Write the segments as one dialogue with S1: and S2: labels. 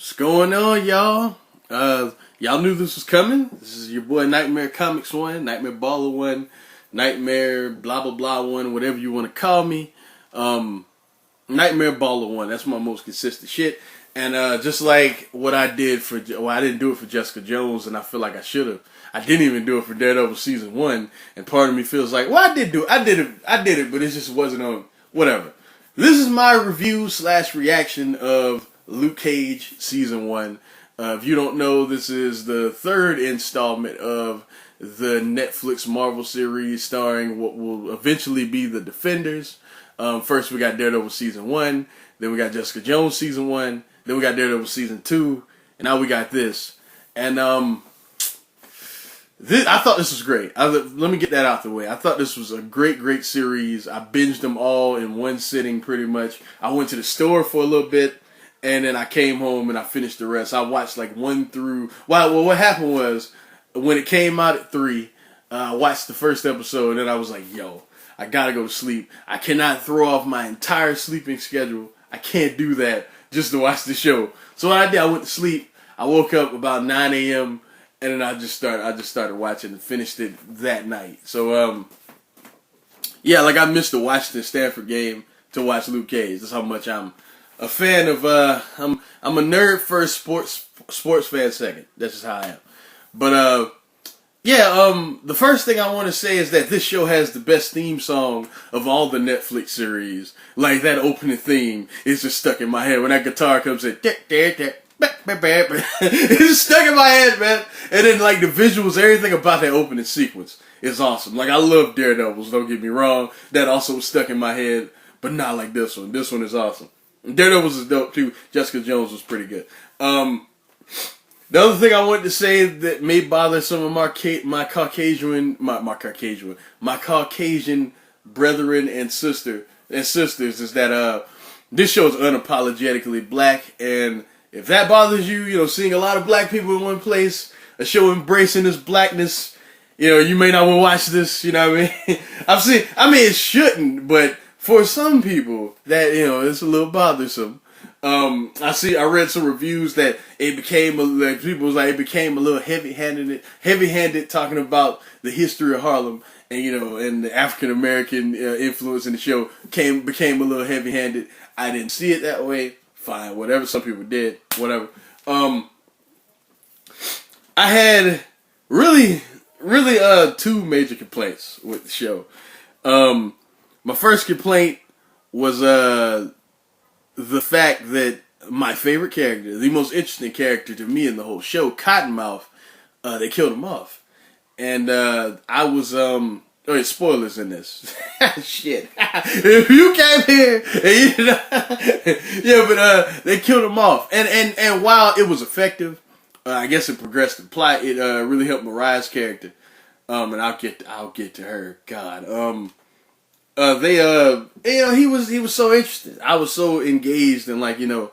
S1: What's going on, y'all? Y'all knew this was coming. This is your boy Nightmare Comics 1, Nightmare Baller 1, Nightmare blah blah blah 1, whatever you want to call me. Nightmare Baller 1, that's my most consistent shit. And just like what I did for, well, I didn't do it for Jessica Jones, and I feel like I should have. I didn't even do it for Daredevil Season 1, and part of me feels like, well, I did it, but it just wasn't on, whatever. This is my review / reaction of Luke Cage Season 1. If you don't know, this is the third installment of the Netflix Marvel series starring what will eventually be the Defenders. First we got Daredevil Season 1, then we got Jessica Jones Season 1, then we got Daredevil Season 2, and now we got this. And I thought this was great. Let me get that out the way. I thought this was a great series. I binged them all in one sitting pretty much. I went to the store for a little bit, and then I came home and I finished the rest. I watched like 1 through... Well, what happened was, when it came out at 3, I watched the first episode, and I was like, yo, I gotta go to sleep. I cannot throw off my entire sleeping schedule. I can't do that just to watch the show. So what I did, I went to sleep. I woke up about 9 a.m., and then I just started watching and finished it that night. So, yeah, like I missed the Washington Stanford game to watch Luke Cage. That's how much I'm a fan of, I'm a nerd first, sports fan second. That's just how I am. But, yeah, the first thing I want to say is that this show has the best theme song of all the Netflix series. Like, that opening theme is just stuck in my head. When that guitar comes in, it's just stuck in my head, man. And then, like, the visuals, everything about that opening sequence is awesome. Like, I love Daredevils, don't get me wrong. That also was stuck in my head, but not like this one. This one is awesome. Daredevils is dope, too. Jessica Jones was pretty good. The other thing I wanted to say that may bother some of my Caucasian brethren and sisters is that this show is unapologetically black, and if that bothers you, you know, seeing a lot of black people in one place, a show embracing this blackness, you know, you may not want to watch this. You know what I mean? It shouldn't, but for some people, that, you know, it's a little bothersome. I read some reviews that it became a little heavy-handed talking about the history of Harlem, and, you know, and the African American influence in the show became a little heavy-handed. I didn't see it that way. Fine, whatever. Some people did, whatever. I had really 2 major complaints with the show. My first complaint was the fact that my favorite character, the most interesting character to me in the whole show, Cottonmouth, they killed him off. And I was, spoilers in this. Shit. If you came here, and you know, yeah, but they killed him off. And while it was effective, I guess it progressed the plot, it really helped Mariah's character. And I'll get to her. God. He was so interested. I was so engaged in, like, you know,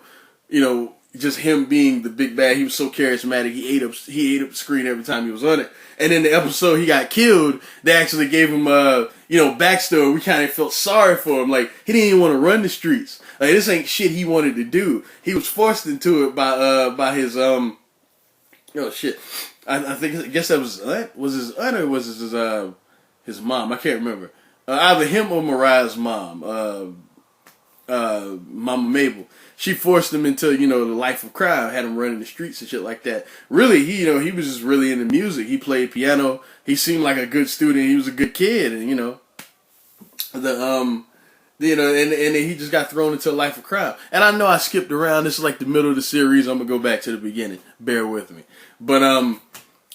S1: just him being the big bad. He was so charismatic. He ate up the screen every time he was on it. And in the episode he got killed, they actually gave him backstory. We kind of felt sorry for him. Like, he didn't even want to run the streets. Like, this ain't shit he wanted to do. He was forced into it by his shit. I guess that was his aunt or was his mom? I can't remember. Either him or Mariah's mom, Mama Mabel. She forced him into, you know, the life of crime, had him running the streets and shit like that. Really, he was just really into music. He played piano. He seemed like a good student. He was a good kid, and, you know, and he just got thrown into a life of crime. And I know I skipped around. This is like the middle of the series. I'm gonna go back to the beginning. Bear with me. But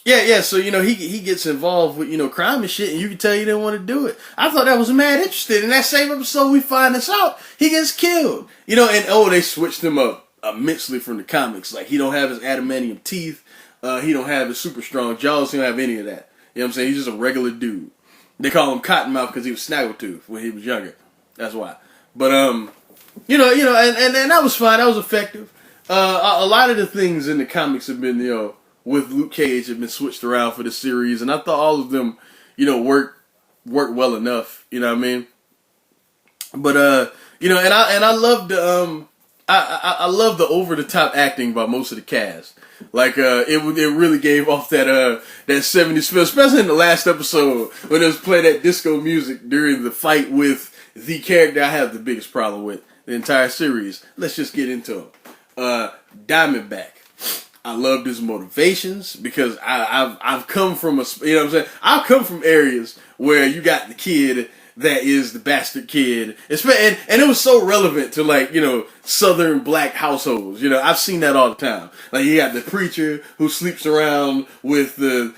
S1: Yeah, so, you know, he gets involved with, you know, crime and shit, and you can tell he didn't want to do it. I thought that was mad interesting. In that same episode, we find this out. He gets killed. You know, and, they switched him up immensely from the comics. Like, he don't have his adamantium teeth. He don't have his super strong jaws. He don't have any of that. You know what I'm saying? He's just a regular dude. They call him Cottonmouth because he was Snaggletooth when he was younger. That's why. But, and that was fine. That was effective. A lot of the things in the comics have been, you know, with Luke Cage have been switched around for the series, and I thought all of them, you know, worked well enough. You know what I mean? But and I loved I love the over the top acting by most of the cast. Like it really gave off that 70s feel, especially in the last episode when it was playing that disco music during the fight with the character I have the biggest problem with the entire series. Let's just get into him. Diamondback. I loved his motivations because I've come from you know what I'm saying? I've come from areas where you got the kid that is the bastard kid. And it was so relevant to, like, you know, southern black households. You know, I've seen that all the time. Like, you got the preacher who sleeps around with you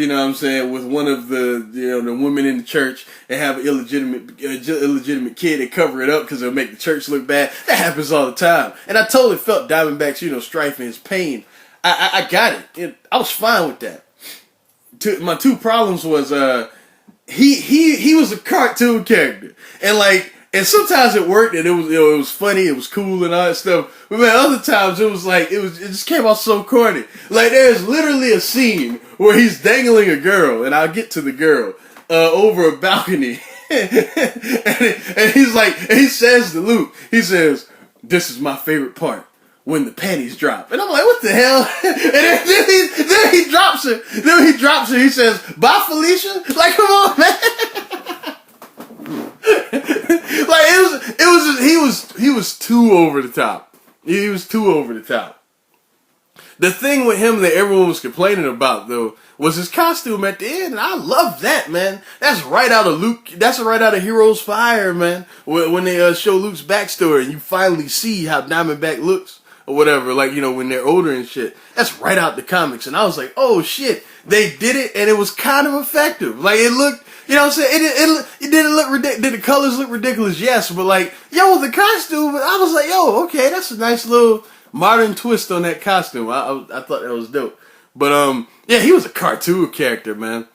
S1: know what I'm saying, with one of the, you know, the women in the church and have an illegitimate kid and cover it up because it'll make the church look bad. That happens all the time. And I totally felt Diamondback's, you know, strife and his pain. I got it. I was fine with that. My two problems was, he was a cartoon character, and sometimes it worked and it was funny, it was cool and all that stuff. But man, other times it was like it just came out so corny. Like, there's literally a scene where he's dangling a girl, and I'll get to the girl over a balcony, and he's like, and he says to Luke, he says, "This is my favorite part. When the panties drop." And I'm like, what the hell? And then he drops it. Then he drops it. He says, "Bye, Felicia." Like, come on, man. Like, he was too over the top. He was too over the top. The thing with him that everyone was complaining about, though, was his costume at the end, and I love that, man. That's right out of Luke. That's right out of Heroes for Hire, man. When they show Luke's backstory, and you finally see how Diamondback looks. Or whatever, like, you know, when they're older and shit. That's right out the comics. And I was like, oh shit, they did it, and it was kind of effective. Like, it looked, you know what I'm saying? It didn't look ridiculous. Did the colors look ridiculous? Yes, but like, yo, the costume, I was like, yo, okay, that's a nice little modern twist on that costume. I thought that was dope. But, yeah, he was a cartoon character, man.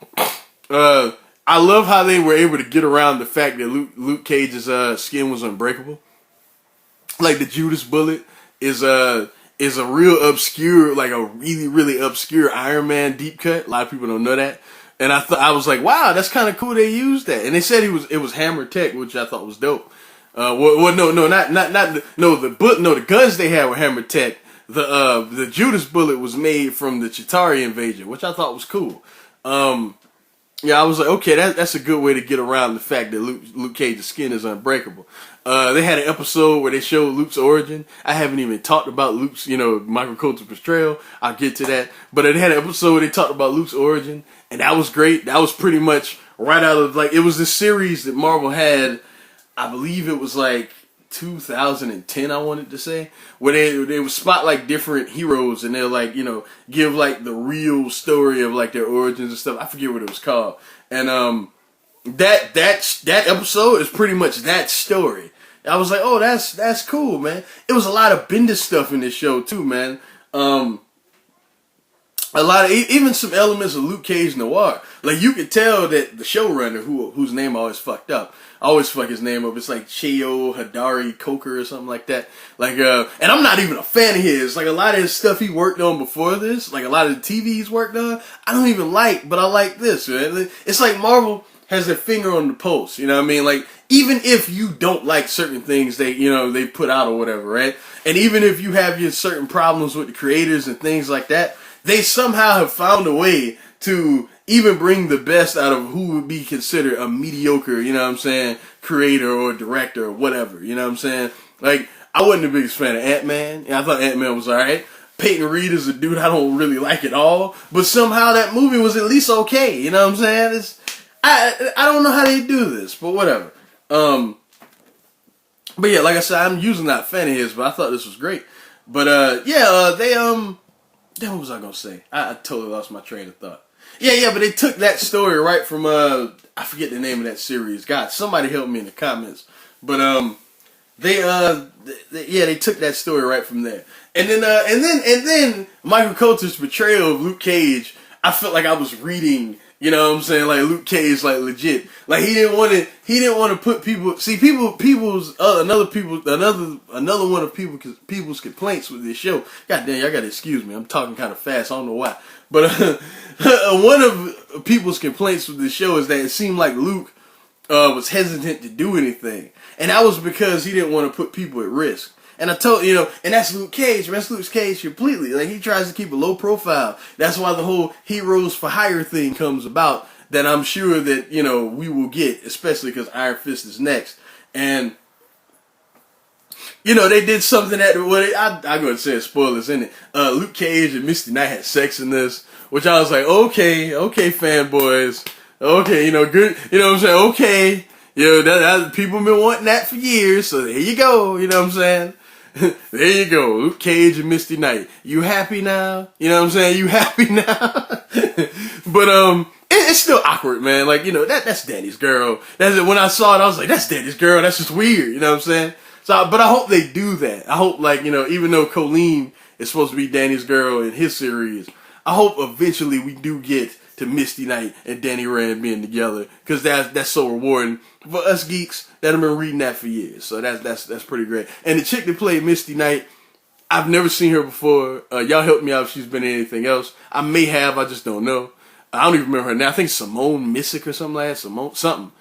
S1: I love how they were able to get around the fact that Luke Cage's skin was unbreakable. Like, the Judas bullet is a real obscure, like a really, really obscure Iron Man deep cut. A lot of people don't know that. And I was like, wow, that's kind of cool they used that. And they said it was Hammer Tech, which I thought was dope. The guns they had were Hammer Tech. The Judas bullet was made from the Chitauri invasion, which I thought was cool. Yeah, I was like, okay, that's a good way to get around the fact that Luke Cage's skin is unbreakable. They had an episode where they showed Luke's origin. I haven't even talked about Luke's, you know, Michael Coulter's portrayal. I'll get to that. But they had an episode where they talked about Luke's origin, and that was great. That was pretty much right out of, like, it was this series that Marvel had, I believe it was like 2010, I wanted to say, where they would spot like different heroes and they'll, like, you know, give like the real story of like their origins and stuff. I forget what it was called. And that episode is pretty much that story. I was like, oh, that's cool, man. It was a lot of Bendis stuff in this show too, man. A lot of even some elements of Luke Cage Noir. Like, you could tell that the showrunner, whose name I always fucked up. I always fuck his name up. It's like Cheo Hadari Coker or something like that. Like, and I'm not even a fan of his. Like, a lot of his stuff he worked on before this, like a lot of the TV he's worked on, I don't even like, but I like this, man. It's like Marvel has their finger on the pulse, you know what I mean? Like, even if you don't like certain things they put out or whatever, right? And even if you have your certain problems with the creators and things like that, they somehow have found a way to even bring the best out of who would be considered a mediocre, you know what I'm saying, creator or director or whatever, you know what I'm saying? Like, I wasn't the biggest fan of Ant-Man. I thought Ant-Man was alright. Peyton Reed is a dude I don't really like at all, but somehow that movie was at least okay, you know what I'm saying? I don't know how they do this, but whatever. But yeah, like I said, I'm usually not a fan of his, but I thought this was great. But damn, what was I gonna say? I totally lost my train of thought. Yeah, but they took that story right from I forget the name of that series. God, somebody help me in the comments. But they took that story right from there. And then Michael Coulter's portrayal of Luke Cage, I felt like I was reading, you know what I'm saying, like Luke Cage, like legit. Like, he didn't want to put another one of people's complaints with this show. God damn, y'all gotta excuse me. I'm talking kind of fast. I don't know why. But one of people's complaints with this show is that it seemed like Luke was hesitant to do anything. And that was because he didn't want to put people at risk. And I told you know, and that's Luke Cage. That's Luke Cage completely. Like he tries to keep a low profile. That's why the whole heroes for hire thing comes about. That I'm sure that you know we will get, especially because Iron Fist is next. And you know they did something that I go and say spoilers in it. Luke Cage and Misty Knight had sex in this, which I was like, okay, fanboys, okay, you know, good, you know what I'm saying, okay. You know, that people been wanting that for years, so there you go, you know what I'm saying? There you go, Luke Cage and Misty Knight. You happy now? You know what I'm saying? You happy now? But, it's still awkward, man. Like, you know, that's Danny's girl. That's it. When I saw it, I was like, that's Danny's girl. That's just weird, you know what I'm saying? So, but I hope they do that. I hope, like, you know, even though Colleen is supposed to be Danny's girl in his series, I hope eventually we do get to Misty Knight and Danny Rand being together, because that's so rewarding for us geeks that have been reading that for years. So that's pretty great. And the chick that played Misty Knight, I've never seen her before. Y'all help me out if she's been in anything else. I may have, I just don't know. I don't even remember her name. I think Simone Missick or something like that. Simone something.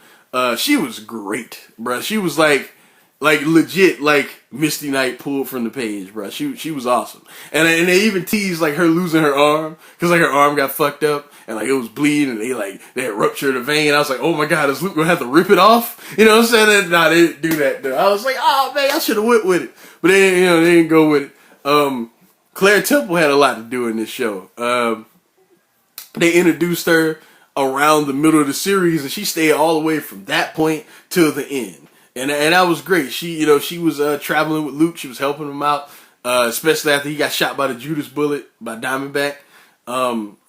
S1: She was great, bruh. She was like legit, like Misty Knight pulled from the page, bro. She was awesome, and they even teased like her losing her arm, because like her arm got fucked up and like it was bleeding, and they had ruptured a vein. I was like, oh my god, is Luke gonna have to rip it off? You know what I'm saying? And, nah, they didn't do that. Though. I was like, oh man, I should have went with it, but they didn't go with it. Claire Temple had a lot to do in this show. They introduced her around the middle of the series, and she stayed all the way from that point till the end. And that was great. She was traveling with Luke. She was helping him out, especially after he got shot by the Judas bullet by Diamondback.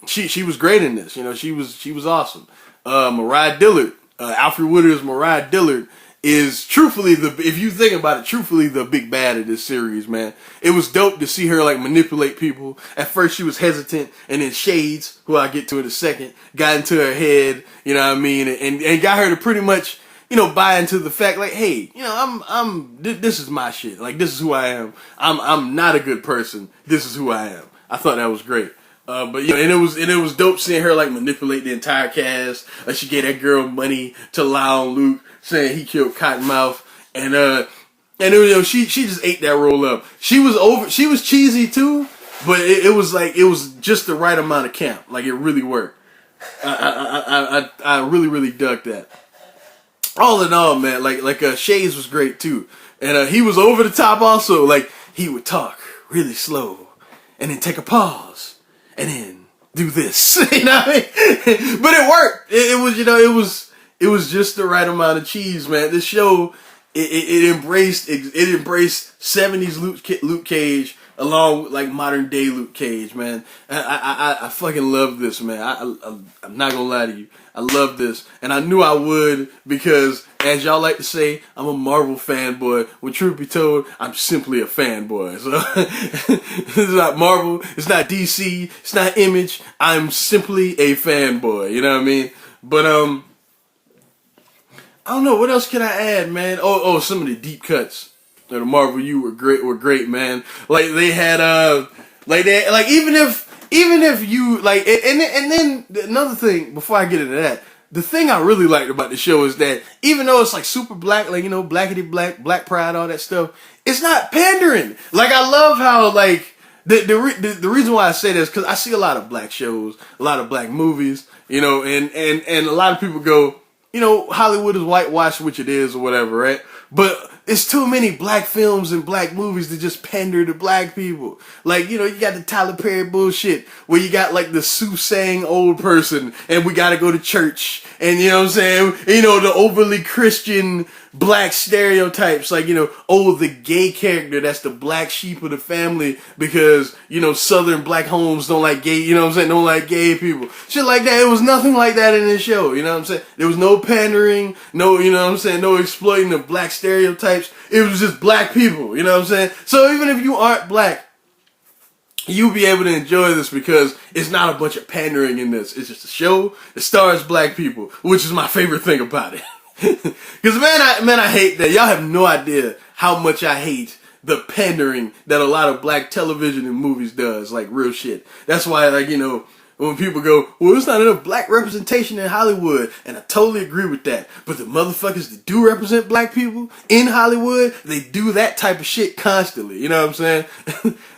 S1: She was great in this. You know, she was awesome. Mariah Dillard, Alfred Woodard's Mariah Dillard is truthfully if you think about it, truthfully the big bad of this series, man. It was dope to see her like manipulate people. At first she was hesitant, and then Shades, who I'll get to in a second, got into her head. You know what I mean, and got her to pretty much, you know, buy into the fact, like, hey, you know, this is my shit. Like, this is who I am. I'm not a good person. This is who I am. I thought that was great. But you know, and it was dope seeing her like manipulate the entire cast. Like, she gave that girl money to lie on Luke, saying he killed Cottonmouth, and you know, she just ate that roll up. She was cheesy too, but it was just the right amount of camp. Like, it really worked. I really dug that. All in all, man, like Shades was great too, and he was over the top also. Like, he would talk really slow, and then take a pause, and then do this. You know what I mean? But it worked. It was, you know, it was just the right amount of cheese, man. This show it embraced 70s Luke Cage along with like modern day Luke Cage, man. I fucking love this, man. I'm not gonna lie to you. I love this, and I knew I would, because, as y'all like to say, I'm a Marvel fanboy. When truth be told, I'm simply a fanboy. So it's not Marvel, it's not DC, it's not Image. I'm simply a fanboy. You know what I mean? But I don't know, what else can I add, man? Oh, some of the deep cuts of the Marvel U were great, man. Like, they had even if you like, and then another thing before I get into that, the thing I really liked about the show is that even though it's like super black, like, you know, blackity black pride, all that stuff, it's not pandering. Like, I love how, like, the reason why I say this, because I see a lot of black shows, a lot of black movies, you know, and a lot of people go, you know, Hollywood is whitewashed, which it is or whatever, right? But it's too many black films and black movies to just pander to black people. Like, you know, you got the Tyler Perry bullshit where you got like the soothsaying old person and we gotta go to church, and you know what I'm saying? You know, the overly Christian black stereotypes, like, you know, oh, the gay character, that's the black sheep of the family because, you know, southern black homes don't like gay, you know what I'm saying, don't like gay people. Shit like that. It was nothing like that in this show, you know what I'm saying? There was no pandering, no, you know what I'm saying, no exploiting of black stereotypes. It was just black people, you know what I'm saying? So even if you aren't black, you'll be able to enjoy this because it's not a bunch of pandering in this. It's just a show that stars black people, which is my favorite thing about it. Because man, I hate that. Y'all have no idea how much I hate the pandering that a lot of black television and movies does. Like, real shit. That's why, like, you know, when people go, well, there's not enough black representation in Hollywood, and I totally agree with that. But the motherfuckers that do represent black people in Hollywood, they do that type of shit constantly. You know what I'm saying?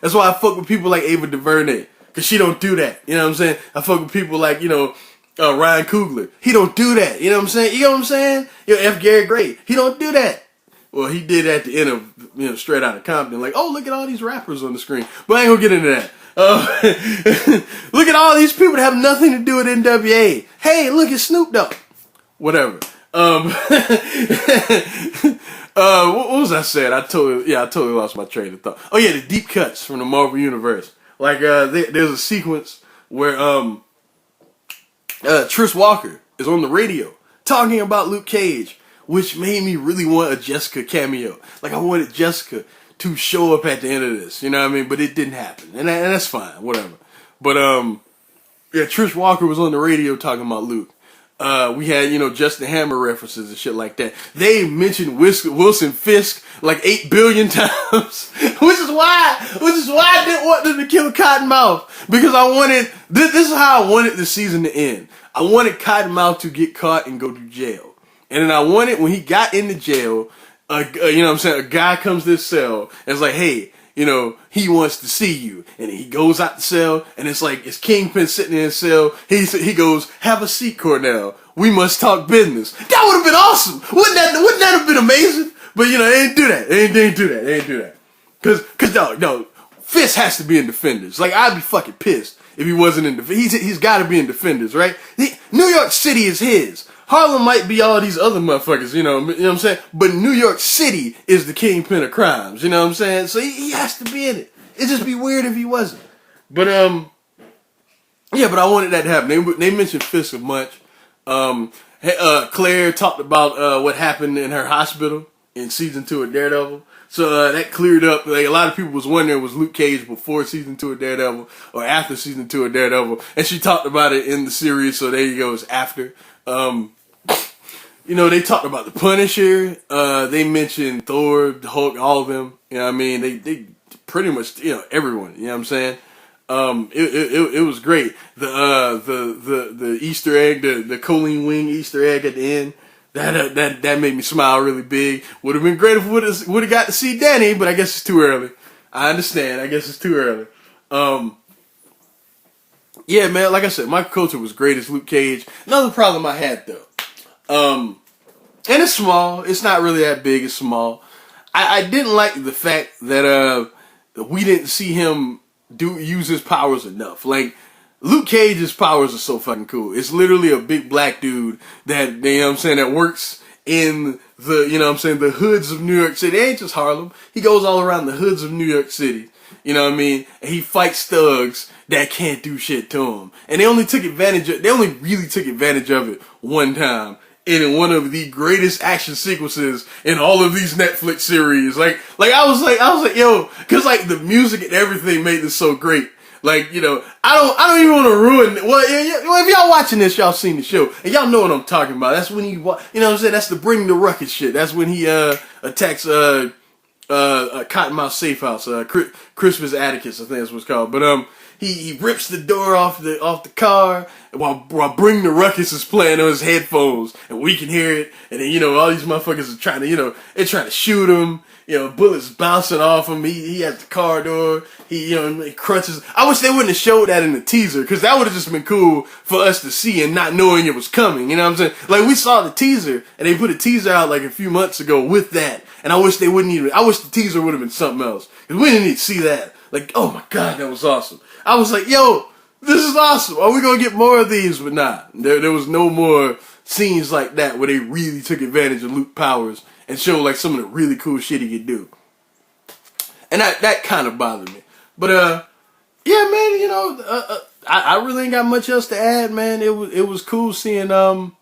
S1: That's why I fuck with people like Ava DuVernay, because she don't do that. You know what I'm saying? I fuck with people like, Ryan Coogler. He don't do that. You know what I'm saying? You know what I'm saying? F. Gary Gray. He don't do that. Well, he did at the end of, Straight Outta Compton. Like, oh, look at all these rappers on the screen. But I ain't gonna get into that. Look at all these people that have nothing to do with NWA. Hey, look at Snoop Dogg. Whatever. What was I saying? I totally lost my train of thought. Oh yeah, the deep cuts from the Marvel Universe. Like, there's a sequence where, Trish Walker is on the radio talking about Luke Cage, which made me really want a Jessica cameo. Like, I wanted Jessica to show up at the end of this, you know what I mean? But it didn't happen, and that's fine, whatever. But Trish Walker was on the radio talking about Luke. We had, Justin Hammer references and shit like that. They mentioned Wilson Fisk like 8 billion times, which is why I didn't want them to kill Cottonmouth, because I wanted, this is how I wanted the season to end. I wanted Cottonmouth to get caught and go to jail. And then I wanted, when he got into jail, a guy comes to his cell and it's like, hey, he wants to see you. And he goes out the cell, and it's like, it's Kingpin sitting in his cell. He goes, have a seat, Cornell. We must talk business. That would have been awesome. Wouldn't that have been amazing? But, they didn't do that. They didn't do that. Cause no, Fisk has to be in Defenders. Like, I'd be fucking pissed if he wasn't in Defenders. He's gotta be in Defenders, right? New York City is his. Harlem might be all these other motherfuckers, you know what I'm saying? But New York City is the kingpin of crimes, you know what I'm saying? So he has to be in it. It'd just be weird if he wasn't. But, but I wanted that to happen. They mentioned Fisk a bunch. Claire talked about what happened in her hospital in season 2 of Daredevil. So that cleared up. Like, a lot of people was wondering, was Luke Cage before season 2 of Daredevil or after season 2 of Daredevil? And she talked about it in the series, so there you go, it's after. They talked about the Punisher. They mentioned Thor, the Hulk, all of them. You know what I mean? They pretty much, everyone. You know what I'm saying? It was great. The Easter egg, the Colleen Wing Easter egg at the end. That made me smile really big. Would have been great if we would have got to see Danny, but I guess it's too early. I understand. I guess it's too early. Yeah, man, like I said, Michael Coulter was great as Luke Cage. Another problem I had, though. And it's small. It's not really that big. It's small. I didn't like the fact that we didn't see him use his powers enough. Like, Luke Cage's powers are so fucking cool. It's literally a big black dude that, that works in the hoods of New York City. It ain't just Harlem. He goes all around the hoods of New York City. You know what I mean? And he fights thugs that can't do shit to him. And they only really took advantage of it one time. And in one of the greatest action sequences in all of these Netflix series. I was like, yo, cause like the music and everything made this so great. Like, I don't even want to ruin it. Well, if y'all watching this, y'all seen the show, and y'all know what I'm talking about. That's when that's the Bring the Ruckus shit. That's when he attacks Cottonmouth Safe House, Crispus Atticus, I think that's what it's called. But he rips the door off the car while Bring the Ruckus is playing on his headphones, and we can hear it. And then all these motherfuckers are trying to they're trying to shoot him. Bullets bouncing off him. He has the car door. He crunches. I wish they wouldn't have showed that in the teaser, because that would have just been cool for us to see and not knowing it was coming. You know what I'm saying? Like, we saw the teaser, and they put a teaser out like a few months ago with that. And I wish the teaser would have been something else, because we didn't need to see that. Like, oh my God, that was awesome. I was like, yo, this is awesome. Are we going to get more of these? But nah, there was no more scenes like that where they really took advantage of Luke powers and showed like some of the really cool shit he could do. And that kind of bothered me. But yeah, man, I really ain't got much else to add, man. It was cool seeing all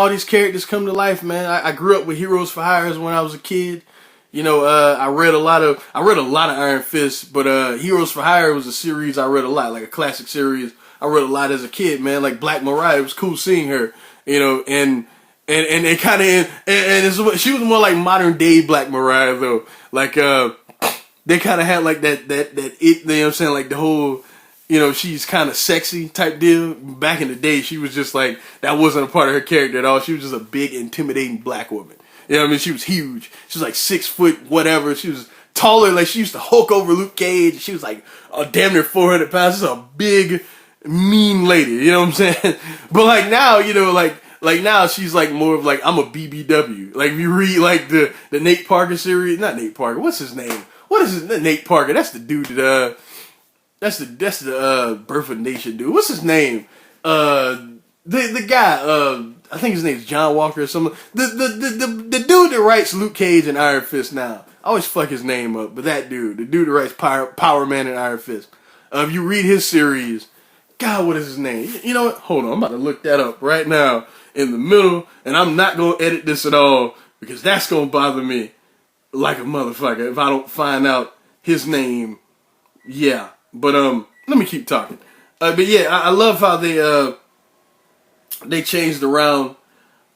S1: these characters come to life, man. I grew up with Heroes for Hire when I was a kid. I read a lot of Iron Fist, but Heroes for Hire was a series I read a lot, like a classic series I read a lot as a kid, man. Like Black Mariah, it was cool seeing her, and it kind of, and she was more like modern day Black Mariah, though. Like, they kind of had like that it, you know what I'm saying? Like the whole, you know, she's kind of sexy type deal. Back in the day, she was just like, that wasn't a part of her character at all. She was just a big, intimidating black woman. You know what I mean? She was huge. She was like 6 foot, whatever. She was taller. Like, she used to hulk over Luke Cage. She was like damn near 400 pounds. She's a big, mean lady. You know what I'm saying? But like now, you know, like now she's like more of like, I'm a BBW. Like, if you read like the Nate Parker series, not Nate Parker. What's his name? What is his Nate Parker? That's the dude that that's the Birth of Nation dude. What's his name? The guy. I think his name's John Walker or something. The dude that writes Luke Cage and Iron Fist now. I always fuck his name up, but that dude, the dude that writes Power Man and Iron Fist. If you read his series, God, what is his name? You know what? Hold on, I'm about to look that up right now in the middle, and I'm not gonna edit this at all because that's gonna bother me like a motherfucker if I don't find out his name. Yeah. But let me keep talking. But yeah, I love how they changed around,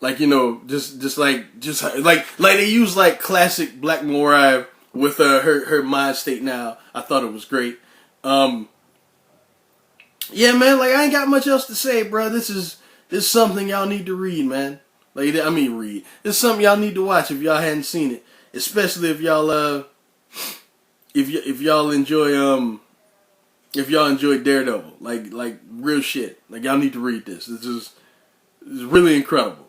S1: like, you know, just like they use like classic Black Mariah with her mind state now. I thought it was great. Yeah, man, like I ain't got much else to say, bro. This is something y'all need to read, man. Like, I mean, read. This is something y'all need to watch if y'all hadn't seen it, especially if y'all if y'all enjoy Daredevil, like real shit. Like, y'all need to read this. This is really incredible.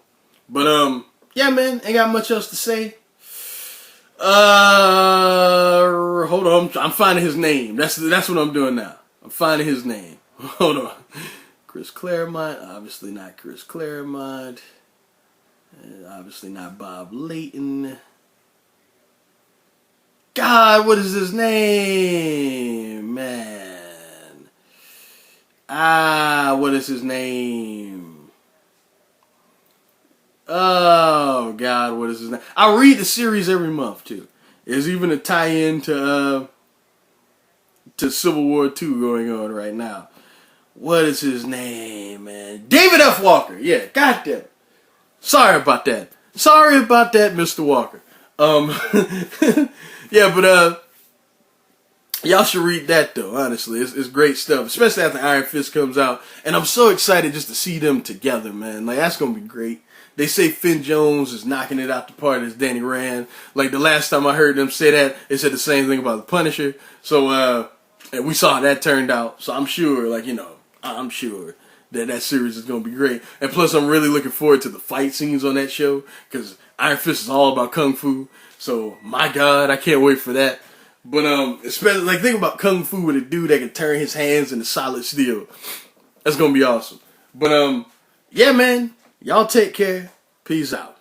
S1: But yeah, man, ain't got much else to say. Hold on, I'm finding his name. That's what I'm doing now. I'm finding his name. Hold on. Chris Claremont, obviously not Chris Claremont. Obviously not Bob Layton. God, what is his name, man? What is his name? Oh, God, what is his name? I read the series every month, too. There's even a tie-in to Civil War II going on right now. What is his name, man? David F. Walker. Yeah, goddamn. Sorry about that. Sorry about that, Mr. Walker. Yeah, but y'all should read that though, honestly. It's great stuff, especially after Iron Fist comes out. And I'm so excited just to see them together, man. Like, that's gonna be great. They say Finn Jones is knocking it out the park as Danny Rand. Like, the last time I heard them say that, they said the same thing about the Punisher. So and we saw how that turned out. So I'm sure, like, you know, I'm sure that series is gonna be great. And plus, I'm really looking forward to the fight scenes on that show, because Iron Fist is all about kung fu. So, my God, I can't wait for that. But especially, like, think about kung fu with a dude that can turn his hands into solid steel. That's gonna be awesome. But yeah, man, y'all take care. Peace out.